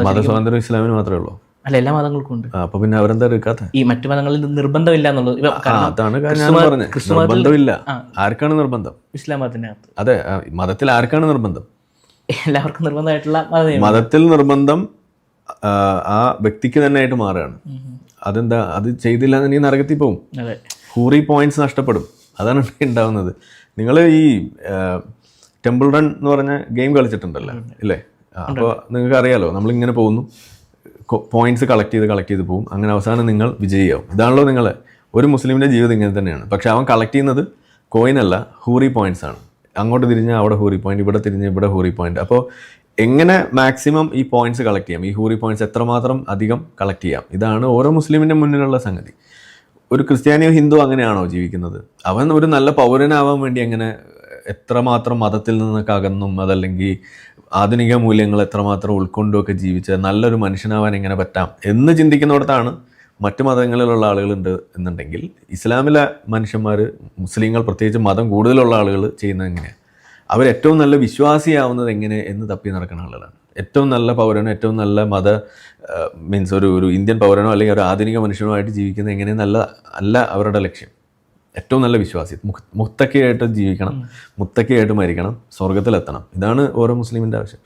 മതസ്വാതന്ത്ര്യം ഇസ്ലാമിന് മാത്രമേ ഉള്ളൂ? അല്ല, എല്ലാ മതങ്ങൾക്കും ഉണ്ട്. അപ്പൊ പിന്നെ അവരെന്താ എടുക്കാത്ത? ഈ മറ്റു മതങ്ങളിൽ നിർബന്ധമില്ല എന്നുള്ളത്. അതാണ് ഞാൻ പറഞ്ഞത്, നിർബന്ധമില്ല. ആർക്കാണ് നിർബന്ധം? ഇസ്ലാം മതത്തിനകത്ത്. അതെ, മതത്തിൽ ആർക്കാണ് നിർബന്ധം? എല്ലാവർക്കും നിർബന്ധമായിട്ടുള്ള മതത്തിൽ നിർബന്ധം ആ വ്യക്തിക്ക് തന്നെ ആയിട്ട് മാറുകയാണ്. അതെന്താ? അത് ചെയ്തില്ല എന്ന് നീ നരകത്തിൽ പോകും, ഹൂറി പോയിന്റ്സ് നഷ്ടപ്പെടും. അതാണ് ഉണ്ടാവുന്നത്. നിങ്ങൾ ഈ ടെമ്പിൾ റൺ എന്ന് പറഞ്ഞ ഗെയിം കളിച്ചിട്ടുണ്ടല്ലോ ഇല്ലേ? അപ്പോൾ നിങ്ങൾക്ക് അറിയാലോ, നമ്മളിങ്ങനെ പോകുന്നു, പോയിന്റ്സ് കളക്ട് ചെയ്ത് പോകും. അങ്ങനെ അവസാനം നിങ്ങൾ വിജയിയാവും. ഇതാണല്ലോ നിങ്ങൾ ഒരു മുസ്ലിമിൻ്റെ ജീവിതം ഇങ്ങനെ തന്നെയാണ്. പക്ഷെ അവൻ കളക്ട് ചെയ്യുന്നത് കോയിനല്ല, ഹൂറി പോയിന്റ്സ് ആണ്. അങ്ങോട്ട് തിരിഞ്ഞാൽ അവിടെ ഹൂറി പോയിന്റ്, ഇവിടെ തിരിഞ്ഞാൽ ഇവിടെ ഹൂറി പോയിന്റ്. അപ്പോൾ എങ്ങനെ മാക്സിമം ഈ പോയിന്റ്സ് കളക്ട് ചെയ്യാം, ഈ ഹൂറി പോയിന്റ്സ് എത്രമാത്രം അധികം കളക്ട് ചെയ്യാം, ഇതാണ് ഓരോ മുസ്ലിമിൻ്റെ മുന്നിലുള്ള സംഗതി. ഒരു ക്രിസ്ത്യാനിയോ ഹിന്ദു അങ്ങനെയാണോ ജീവിക്കുന്നത്? അവൻ ഒരു നല്ല പൗരനാവാൻ വേണ്ടി എങ്ങനെ എത്രമാത്രം മതത്തിൽ നിന്നൊക്കെ അകന്നും, അതല്ലെങ്കിൽ ആധുനിക മൂല്യങ്ങൾ എത്രമാത്രം ഉൾക്കൊണ്ടുമൊക്കെ ജീവിച്ച് നല്ലൊരു മനുഷ്യനാവാൻ എങ്ങനെ പറ്റാം എന്ന് ചിന്തിക്കുന്നിടത്താണ് മറ്റു മതങ്ങളിലുള്ള ആളുകളുണ്ട് എന്നുണ്ടെങ്കിൽ ഇസ്ലാമിലെ മനുഷ്യന്മാർ, മുസ്ലിങ്ങൾ പ്രത്യേകിച്ച് മതം കൂടുതലുള്ള ആളുകൾ ചെയ്യുന്നത് എങ്ങനെയാണ്? അവരേറ്റവും നല്ല വിശ്വാസിയാവുന്നത് എങ്ങനെ എന്ന് തപ്പി നടക്കുന്ന ആളുകളാണ്. ഏറ്റവും നല്ല പൗരനോ, ഏറ്റവും നല്ല മീൻസ് ഒരു ഇന്ത്യൻ പൗരനോ അല്ലെങ്കിൽ ഒരു ആധുനിക മനുഷ്യനോ ആയിട്ട് ജീവിക്കുന്നത് എങ്ങനെയെന്നല്ല അല്ല അവരുടെ ലക്ഷ്യം. ഏറ്റവും നല്ല വിശ്വാസി, മുത്തക്കയായിട്ട് ജീവിക്കണം, മുത്തക്കയായിട്ട് മരിക്കണം, സ്വർഗത്തിലെത്തണം. ഇതാണ് ഓരോ മുസ്ലിമിൻ്റെ ആവശ്യം.